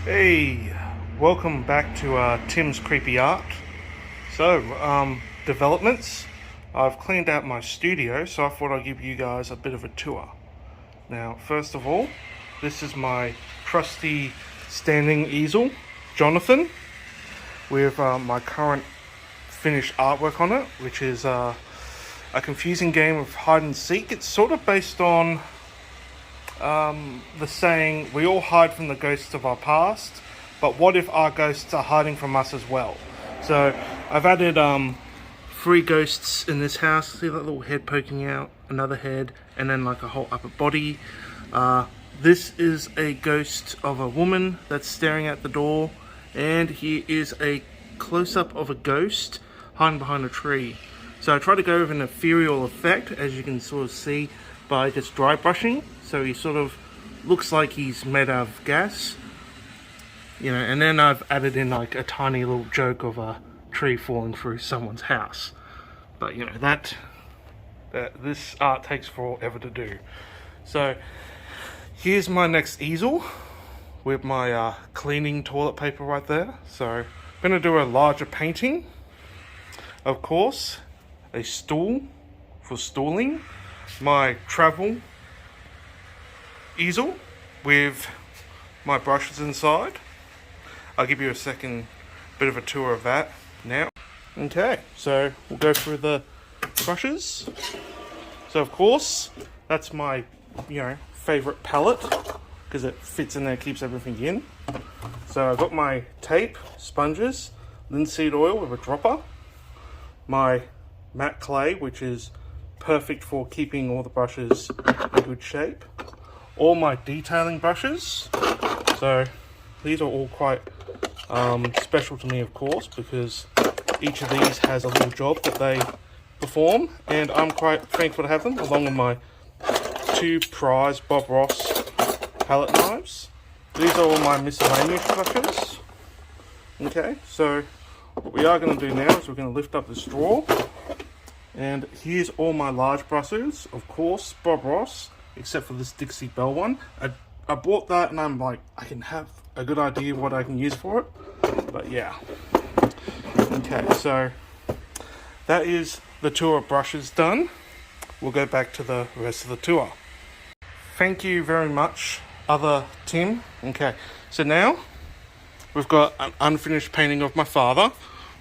Hey, welcome back to Tim's Creepy Art. So, developments. I've cleaned out my studio, so I thought I'd give you guys a bit of a tour. Now, first of all, this is my trusty standing easel, Jonathan, with my current finished artwork on it, which is a confusing game of hide and seek. It's sort of based on the saying, we all hide from the ghosts of our past, but what if our ghosts are hiding from us as well? So I've added 3 ghosts in this house. See that little head poking out, another head, and then like a whole upper body. This is a ghost of a woman that's staring at the door, and here is a close-up of a ghost hiding behind a tree. So I try to go with an ethereal effect, as you can sort of see by just dry brushing. So he sort of looks like he's made out of gas, and then I've added in like a tiny little joke of a tree falling through someone's house. But that this art takes forever to do. So here's my next easel with my cleaning toilet paper right there. So I'm gonna do a larger painting, of course, a stool for stooling, my travel easel with my brushes inside. I'll give you a second bit of a tour of that now. Okay, so we'll go through the brushes. So of course, that's my favorite palette because it fits in there, keeps everything in. So I've got my tape, sponges, linseed oil with a dropper, my matte clay, which is perfect for keeping all the brushes in good shape, all my detailing brushes. So these are all quite special to me, of course, because each of these has a little job that they perform, and I'm quite thankful to have them, along with my 2 prized Bob Ross palette knives. These are all my miscellaneous brushes. Okay, so what we are going to do now is we're going to lift up this drawer, and here's all my large brushes, of course, Bob Ross, except for this Dixie Belle one. I bought that and I'm like, I can have a good idea of what I can use for it, but yeah. Okay, so that is the tour of brushes done. We'll go back to the rest of the tour. Thank you very much, other Tim. Okay, so now we've got an unfinished painting of my father,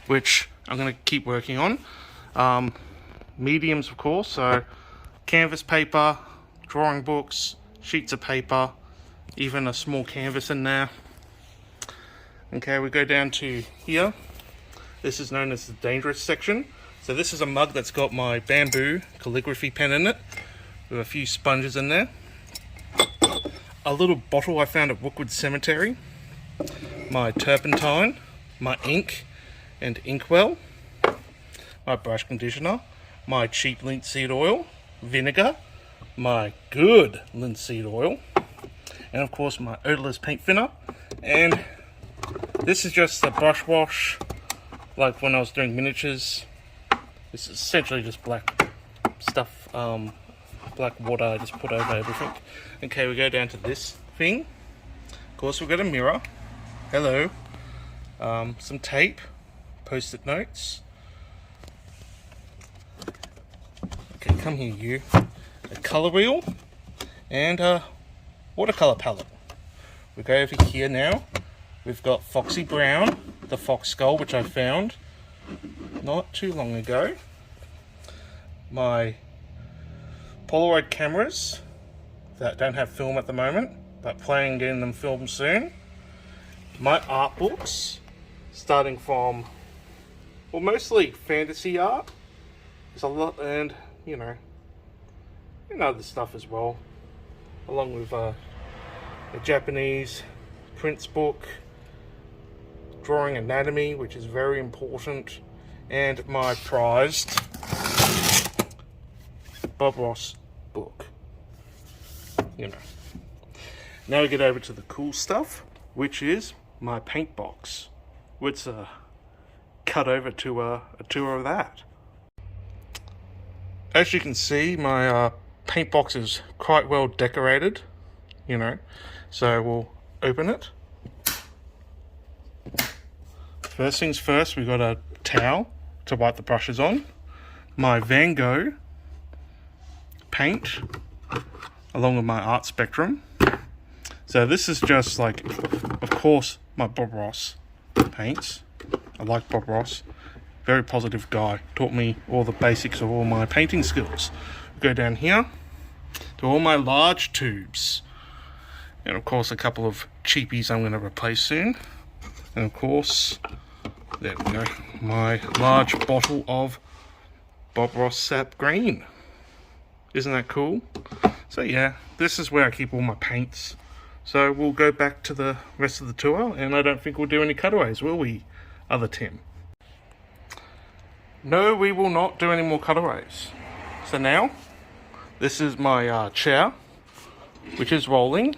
which I'm going to keep working on. Mediums, of course, so canvas paper, drawing books, sheets of paper, even a small canvas in there. Okay, we go down to here. This is known as the dangerous section. So this is a mug that's got my bamboo calligraphy pen in it, with a few sponges in there. A little bottle I found at Rookwood Cemetery. My turpentine, my ink and inkwell, my brush conditioner, my cheap linseed oil, vinegar, my good linseed oil, and of course my odorless paint thinner. And this is just a brush wash, like when I was doing miniatures. This is essentially just black stuff, black water I just put over everything. Okay, we go down to this thing. Of course, we've got a mirror. Hello. Some tape, post-it notes. Okay, come here, you. A colour wheel and a watercolour palette. We go over here now. We've got Foxy Brown, the fox skull, which I found not too long ago. My Polaroid cameras that don't have film at the moment, but planning on getting them filmed soon. My art books, starting from, well, mostly fantasy art. There's a lot, and other stuff as well, along with a Japanese prints book, drawing anatomy, which is very important, and my prized Bob Ross book. Now we get over to the cool stuff, which is my paint box. Let's cut over to a tour of that. As you can see, my paint box is quite well decorated, so we'll open it. First things first, we got a towel to wipe the brushes on. My Van Gogh paint, along with my Art Spectrum. So this is just like, of course, my Bob Ross paints. I like Bob Ross. Very positive guy. Taught me all the basics of all my painting skills. Go down here to all my large tubes. And of course a couple of cheapies I'm going to replace soon. And of course, there we go, my large bottle of Bob Ross Sap Green. Isn't that cool? So yeah, this is where I keep all my paints. So we'll go back to the rest of the tour, and I don't think we'll do any cutaways, will we, other Tim? No, we will not do any more cutaways. So now, this is my chair, which is rolling.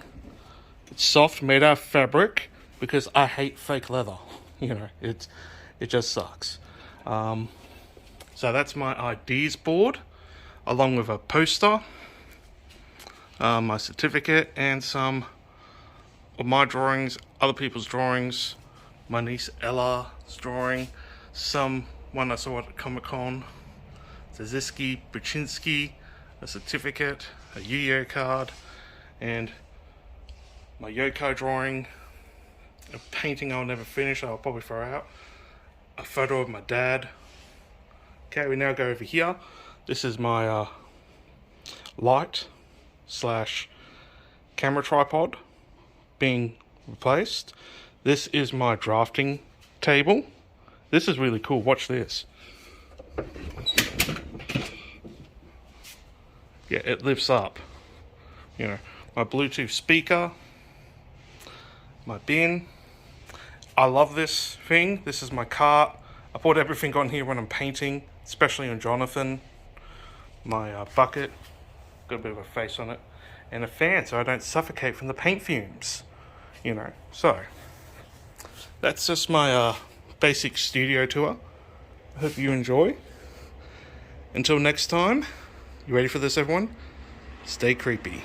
It's soft, made out of fabric, because I hate fake leather. You know, it just sucks. So that's my ideas board, along with a poster, my certificate, and some of my drawings, other people's drawings, my niece Ella's drawing, one I saw at Comic-Con, Zazinski, Buczynski, a certificate, a Yu-Gi-Oh card, and my Yoko drawing, a painting I'll never finish, I'll probably throw out, a photo of my dad. Okay, we now go over here. This is my light / camera tripod being replaced. This is my drafting table. This is really cool. Watch this. Yeah, it lifts up. You know, my Bluetooth speaker, my bin. I love this thing. This is my cart. I put everything on here when I'm painting, especially on Jonathan. My bucket, got a bit of a face on it, and a fan so I don't suffocate from the paint fumes. You know, so that's just my basic studio tour. I hope you enjoy. Until next time, you ready for this, everyone? Stay creepy.